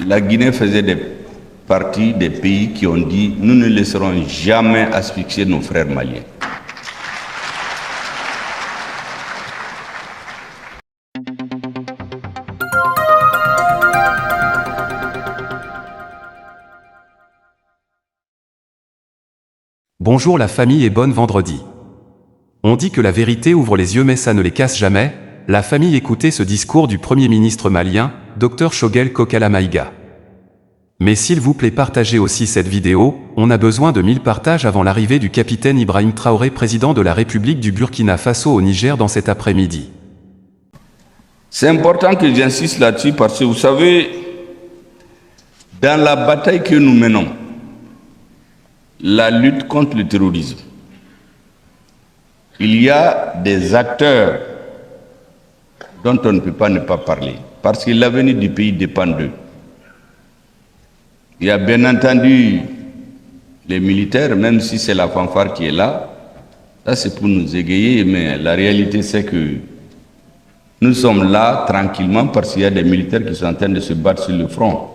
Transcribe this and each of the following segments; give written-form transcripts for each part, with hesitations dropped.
la Guinée faisait partie des pays qui ont dit « Nous ne laisserons jamais asphyxier nos frères maliens ». Bonjour la famille et bon vendredi. On dit que la vérité ouvre les yeux mais ça ne les casse jamais. La famille écoutait ce discours du Premier ministre malien, Dr Choguel Kokala Maïga. Mais s'il vous plaît partagez aussi cette vidéo, on a besoin de 1000 partages avant l'arrivée du capitaine Ibrahim Traoré, président de la République du Burkina Faso au Niger dans cet après-midi. C'est important que j'insiste là-dessus parce que vous savez, dans la bataille que nous menons, la lutte contre le terrorisme, il y a des acteurs dont on ne peut pas ne pas parler, parce que l'avenir du pays dépend d'eux. Il y a bien entendu les militaires, même si c'est la fanfare qui est là, ça c'est pour nous égayer, mais la réalité c'est que nous sommes là tranquillement parce qu'il y a des militaires qui sont en train de se battre sur le front.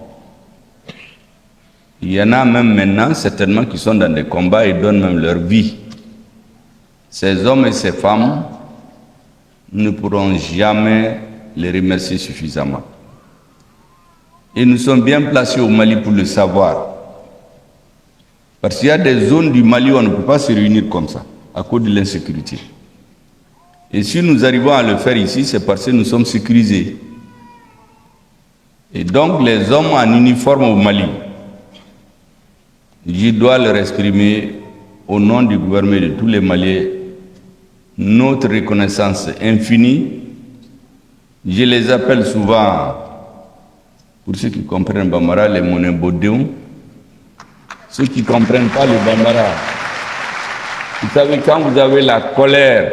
Il y en a même maintenant, certainement, qui sont dans des combats et donnent même leur vie. Ces hommes et ces femmes, nous ne pourrons jamais les remercier suffisamment. Et nous sommes bien placés au Mali pour le savoir. Parce qu'il y a des zones du Mali où on ne peut pas se réunir comme ça, à cause de l'insécurité. Et si nous arrivons à le faire ici, c'est parce que nous sommes sécurisés. Et donc les hommes en uniforme au Mali, je dois leur exprimer au nom du gouvernement et de tous les Maliens notre reconnaissance infinie. Je les appelle souvent, pour ceux qui comprennent Bambara, les Monébodéons. Ceux qui ne comprennent pas le Bambara, vous savez, quand vous avez la colère,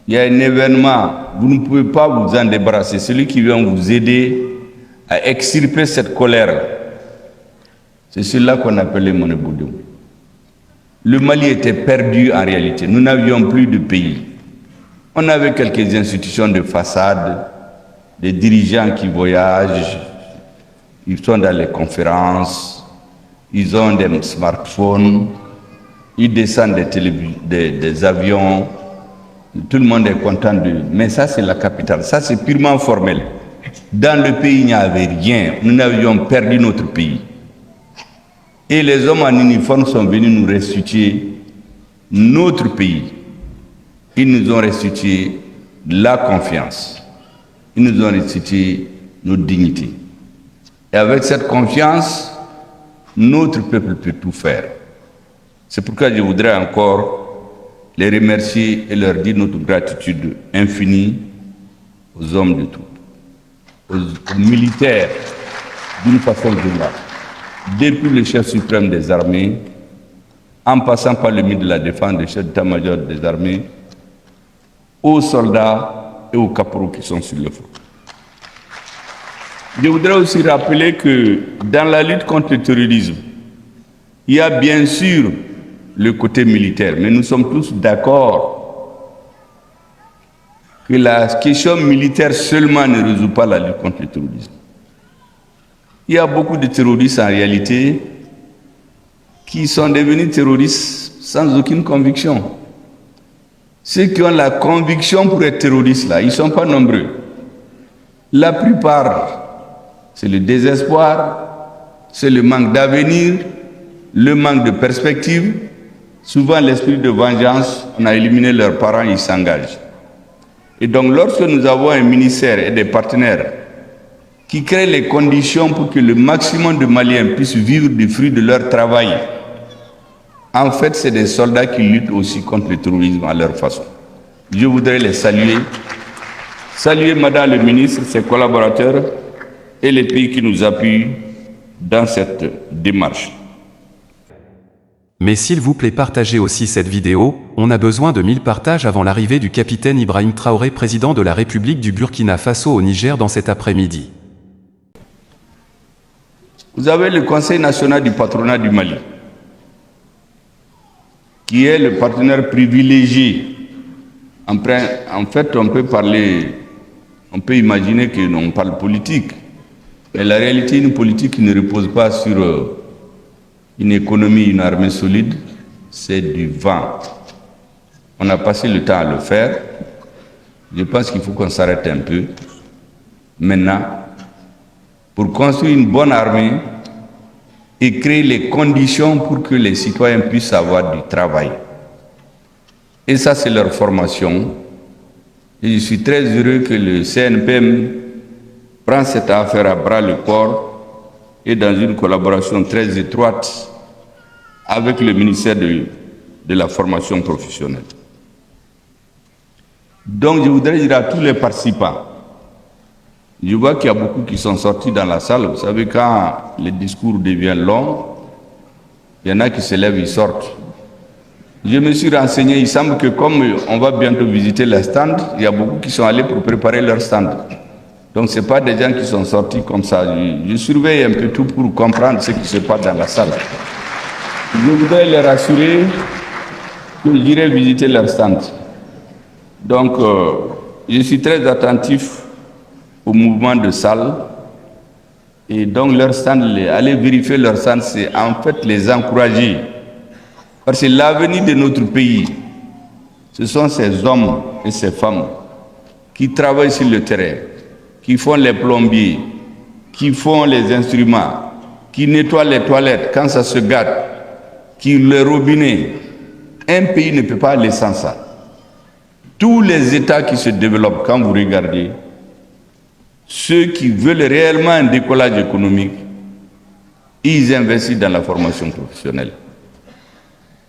il y a un événement, vous ne pouvez pas vous en débarrasser. Celui qui vient vous aider à extirper cette colère, c'est celui-là qu'on appelle les Monébodéons. Le Mali était perdu en réalité. Nous n'avions plus de pays. On avait quelques institutions de façade, des dirigeants qui voyagent, ils sont dans les conférences, ils ont des smartphones, ils descendent des avions, tout le monde est content d'eux. Mais ça, c'est la capitale. Ça, c'est purement formel. Dans le pays, il n'y avait rien. Nous avions perdu notre pays. Et les hommes en uniforme sont venus nous restituer notre pays. Ils nous ont restitué la confiance. Ils nous ont restitué notre dignité. Et avec cette confiance, notre peuple peut tout faire. C'est pourquoi je voudrais encore les remercier et leur dire notre gratitude infinie aux hommes de troupes, aux militaires d'une façon générale. Depuis le chef suprême des armées, en passant par le ministre de la Défense, le chef d'état-major des armées, aux soldats et aux caporaux qui sont sur le front. Je voudrais aussi rappeler que dans la lutte contre le terrorisme, il y a bien sûr le côté militaire, mais nous sommes tous d'accord que la question militaire seulement ne résout pas la lutte contre le terrorisme. Il y a beaucoup de terroristes en réalité qui sont devenus terroristes sans aucune conviction. Ceux qui ont la conviction pour être terroristes là, ils ne sont pas nombreux. La plupart, c'est le désespoir, c'est le manque d'avenir, le manque de perspective. Souvent l'esprit de vengeance, on a éliminé leurs parents, ils s'engagent. Et donc lorsque nous avons un ministère et des partenaires qui créent les conditions pour que le maximum de Maliens puissent vivre du fruit de leur travail, en fait, c'est des soldats qui luttent aussi contre le terrorisme à leur façon. Je voudrais les saluer. Saluer Madame le ministre, ses collaborateurs et les pays qui nous appuient dans cette démarche. Mais s'il vous plaît partagez aussi cette vidéo, on a besoin de 1000 partages avant l'arrivée du capitaine Ibrahim Traoré, président de la République du Burkina Faso au Niger dans cet après-midi. Vous avez le Conseil national du patronat du Mali, qui est le partenaire privilégié. En fait, on peut imaginer que l'on parle politique. Mais la réalité, une politique qui ne repose pas sur une économie, une armée solide, c'est du vent. On a passé le temps à le faire. Je pense qu'il faut qu'on s'arrête un peu. Maintenant, pour construire une bonne armée et créer les conditions pour que les citoyens puissent avoir du travail. Et ça, c'est leur formation. Et je suis très heureux que le CNPM prenne cette affaire à bras le corps et dans une collaboration très étroite avec le ministère de la formation professionnelle. Donc, je voudrais dire à tous les participants, je vois qu'il y a beaucoup qui sont sortis dans la salle. Vous savez, quand le discours devient long, il y en a qui se lèvent, ils sortent. Je me suis renseigné, il semble que comme on va bientôt visiter les stands, il y a beaucoup qui sont allés pour préparer leur stand. Donc ce n'est pas des gens qui sont sortis comme ça. Je surveille un peu tout pour comprendre ce qui se passe dans la salle. Je voudrais les rassurer que j'irai visiter leur stand. Donc je suis très attentif au mouvement de salle. Et donc leur stand, aller vérifier leur stand, c'est en fait les encourager. Parce que l'avenir de notre pays, ce sont ces hommes et ces femmes qui travaillent sur le terrain, qui font les plombiers, qui font les instruments, qui nettoient les toilettes quand ça se gâte, qui les robinets. Un pays ne peut pas aller sans ça. Tous les États qui se développent, quand vous regardez, ceux qui veulent réellement un décollage économique, ils investissent dans la formation professionnelle.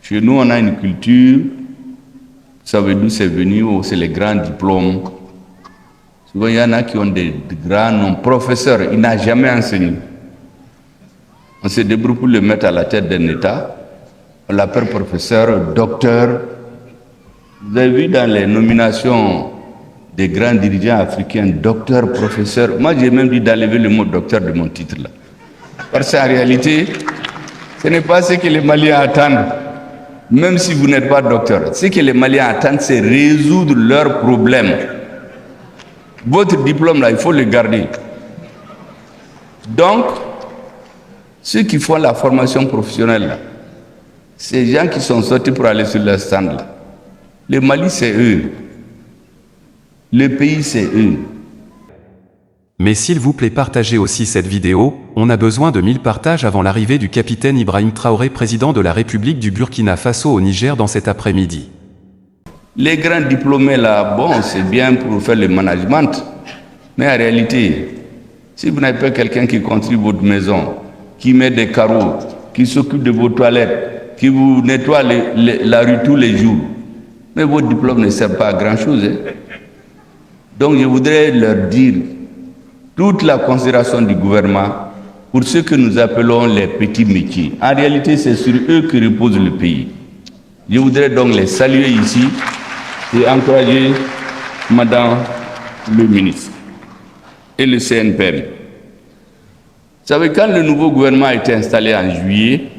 Chez nous, on a une culture, vous savez d'où c'est venu, c'est les grands diplômes. Souvent, il y en a qui ont des grands noms. Professeur, il n'a jamais enseigné. On se débrouille pour le mettre à la tête d'un État. On l'appelle professeur, docteur. Vous avez vu dans les nominations des grands dirigeants africains, docteur, professeur. Moi, j'ai même dit d'enlever le mot docteur de mon titre là. Parce qu'en réalité, ce n'est pas ce que les Maliens attendent. Même si vous n'êtes pas docteur, ce que les Maliens attendent, c'est résoudre leurs problèmes. Votre diplôme là, il faut le garder. Donc, ceux qui font la formation professionnelle là, ces gens qui sont sortis pour aller sur leur stand là, le Mali c'est eux. Le pays c'est eux. Mais s'il vous plaît, partagez aussi cette vidéo, on a besoin de 1000 partages avant l'arrivée du capitaine Ibrahim Traoré, président de la République du Burkina Faso au Niger dans cet après-midi. Les grands diplômés là, bon, c'est bien pour faire le management, mais en réalité, si vous n'avez pas quelqu'un qui construit votre maison, qui met des carreaux, qui s'occupe de vos toilettes, qui vous nettoie la rue tous les jours, mais votre diplôme ne sert pas à grand-chose. Hein? Donc je voudrais leur dire toute la considération du gouvernement pour ce que nous appelons les petits métiers. En réalité, c'est sur eux que repose le pays. Je voudrais donc les saluer ici et encourager Madame le ministre et le CNPM. Vous savez, quand le nouveau gouvernement a été installé en juillet,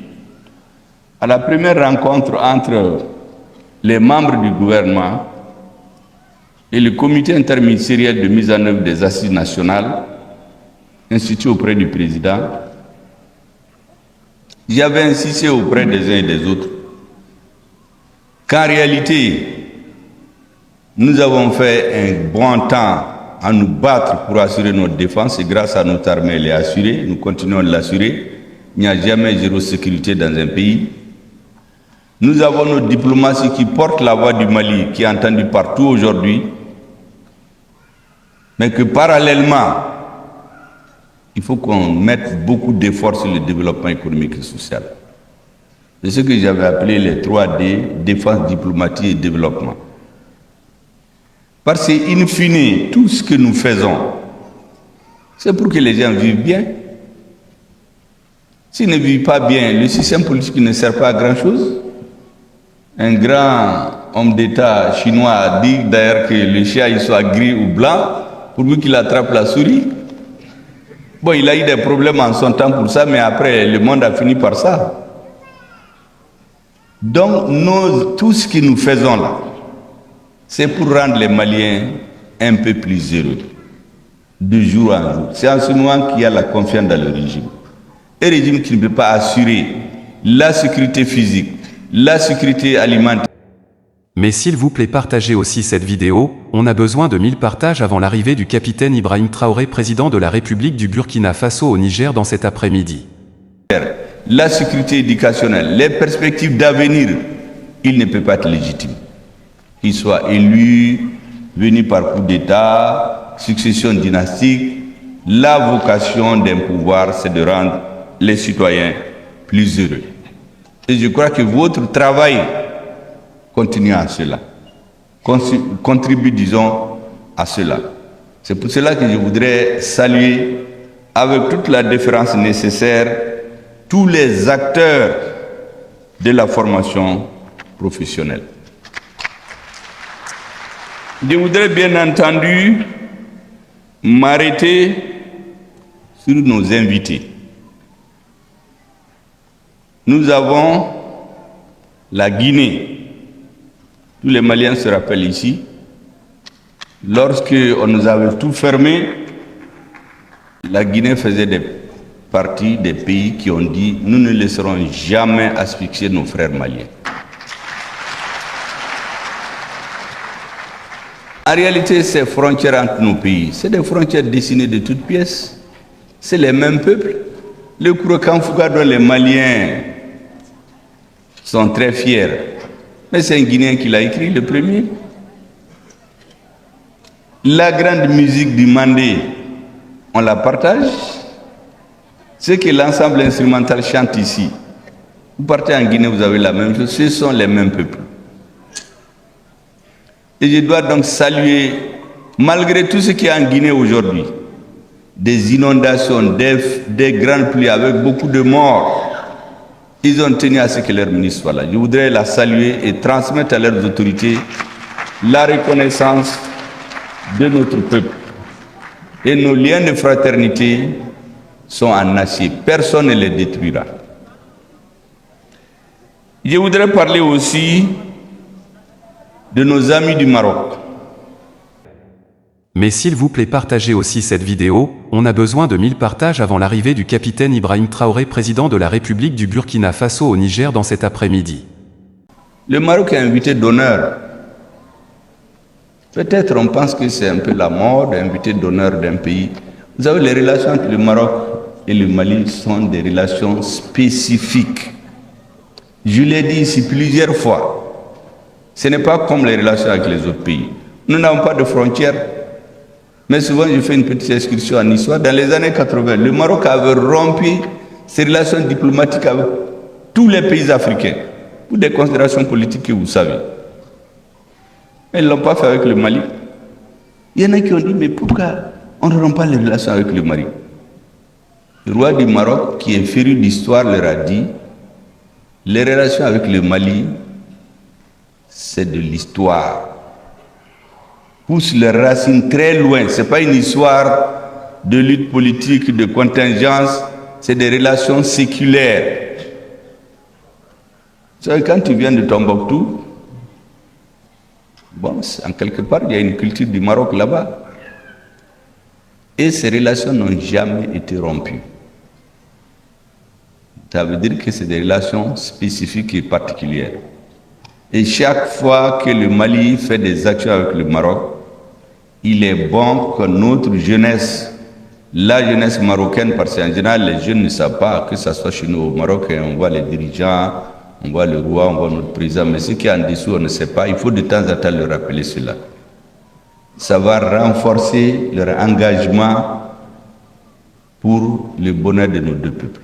à la première rencontre entre les membres du gouvernement et le comité interministériel de mise en œuvre des assises nationales, institué auprès du président, j'avais insisté auprès des uns et des autres qu'en réalité, nous avons fait un bon temps à nous battre pour assurer notre défense et grâce à notre armée, elle est assurée, nous continuons de l'assurer. Il n'y a jamais zéro sécurité dans un pays. Nous avons notre diplomatie qui porte la voix du Mali, qui est entendue partout aujourd'hui, mais que parallèlement, il faut qu'on mette beaucoup d'efforts sur le développement économique et social. C'est ce que j'avais appelé les 3D, défense, diplomatie et développement. Parce qu'in fine, tout ce que nous faisons, c'est pour que les gens vivent bien. S'ils ne vivent pas bien, le système politique ne sert pas à grand-chose. Un grand homme d'État chinois a dit d'ailleurs que le chien il soit gris ou blanc, pourvu qu'il attrape la souris. Bon, il a eu des problèmes en son temps pour ça, mais après, le monde a fini par ça. Donc, tout ce que nous faisons là, c'est pour rendre les Maliens un peu plus heureux. de jour en jour. C'est en ce moment qu'il y a la confiance dans le régime. Un régime qui ne peut pas assurer la sécurité physique, la sécurité alimentaire. Mais s'il vous plaît, partagez aussi cette vidéo, on a besoin de 1000 partages avant l'arrivée du capitaine Ibrahim Traoré, président de la République du Burkina Faso au Niger dans cet après-midi. La sécurité éducationnelle, les perspectives d'avenir, il ne peut pas être légitime. Qu'il soit élu, venu par coup d'État, succession dynastique, la vocation d'un pouvoir, c'est de rendre les citoyens plus heureux. Et je crois que votre travail continue à cela, contribue, disons, à cela. C'est pour cela que je voudrais saluer, avec toute la déférence nécessaire, tous les acteurs de la formation professionnelle. Je voudrais bien entendu m'arrêter sur nos invités. Nous avons la Guinée. Tous les Maliens se rappellent ici. Lorsqu'on nous avait tout fermé, la Guinée faisait partie des pays qui ont dit « Nous ne laisserons jamais asphyxier nos frères maliens ». En réalité, ces frontières entre nos pays, c'est des frontières dessinées de toutes pièces. C'est les mêmes peuples. Le Kourakan Fouga dont les Maliens sont très fiers. Mais c'est un Guinéen qui l'a écrit, le premier. La grande musique du Mandé, on la partage. Ce que l'ensemble instrumental chante ici, vous partez en Guinée, vous avez la même chose. Ce sont les mêmes peuples. Et je dois donc saluer, malgré tout ce qui est en Guinée aujourd'hui, des inondations, des grandes pluies avec beaucoup de morts, ils ont tenu à ce que leur ministre soit là. Je voudrais la saluer et transmettre à leurs autorités la reconnaissance de notre peuple. Et nos liens de fraternité sont en acier. Personne ne les détruira. Je voudrais parler aussi de nos amis du Maroc. Mais s'il vous plaît, partagez aussi cette vidéo, on a besoin de 1000 partages avant l'arrivée du capitaine Ibrahim Traoré, président de la République du Burkina Faso au Niger dans cet après-midi. Le Maroc est invité d'honneur. Peut-être on pense que c'est un peu la mode, invité d'honneur d'un pays. Vous savez, les relations entre le Maroc et le Mali sont des relations spécifiques. Je l'ai dit ici plusieurs fois. Ce n'est pas comme les relations avec les autres pays. Nous n'avons pas de frontières. Mais souvent, je fais une petite excursion en histoire. Dans les années 80, le Maroc avait rompu ses relations diplomatiques avec tous les pays africains, pour des considérations politiques que vous savez. Mais ils ne l'ont pas fait avec le Mali. Il y en a qui ont dit, mais pourquoi on ne rompt pas les relations avec le Mali? Le roi du Maroc, qui est féru d'histoire, leur a dit, les relations avec le Mali, c'est de l'histoire. Pousse leurs racines très loin. Ce n'est pas une histoire de lutte politique, de contingence, c'est des relations séculaires. Quand tu viens de Tombouctou, bon, en quelque part, il y a une culture du Maroc là-bas. Et ces relations n'ont jamais été rompues. Ça veut dire que c'est des relations spécifiques et particulières. Et chaque fois que le Mali fait des actions avec le Maroc, il est bon que notre jeunesse, la jeunesse marocaine, parce qu'en général, les jeunes ne savent pas que ce soit chez nous au Maroc, on voit les dirigeants, on voit le roi, on voit notre président, mais ce qui est en dessous, on ne sait pas. Il faut de temps en temps leur rappeler cela. Ça va renforcer leur engagement pour le bonheur de nos deux peuples.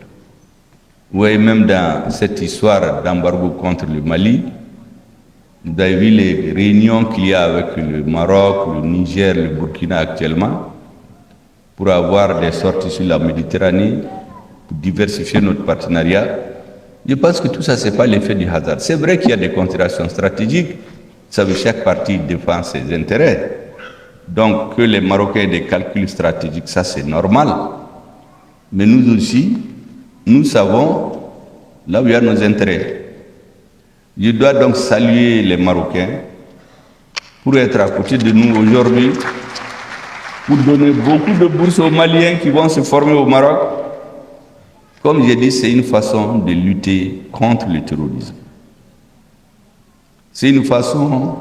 Vous voyez, même dans cette histoire d'embargo contre le Mali, vous avez vu les réunions qu'il y a avec le Maroc, le Niger, le Burkina actuellement, pour avoir des sorties sur la Méditerranée, pour diversifier notre partenariat. Je pense que tout ça, ce n'est pas l'effet du hasard. C'est vrai qu'il y a des considérations stratégiques, ça veut dire que chaque parti défend ses intérêts. Donc, que les Marocains aient des calculs stratégiques, ça c'est normal. Mais nous aussi, nous savons là où il y a nos intérêts. Je dois donc saluer les Marocains pour être à côté de nous aujourd'hui pour donner beaucoup de bourses aux Maliens qui vont se former au Maroc. Comme j'ai dit, c'est une façon de lutter contre le terrorisme. C'est une façon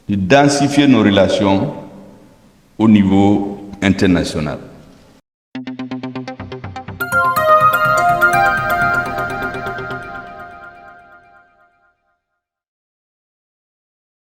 de densifier nos relations au niveau international.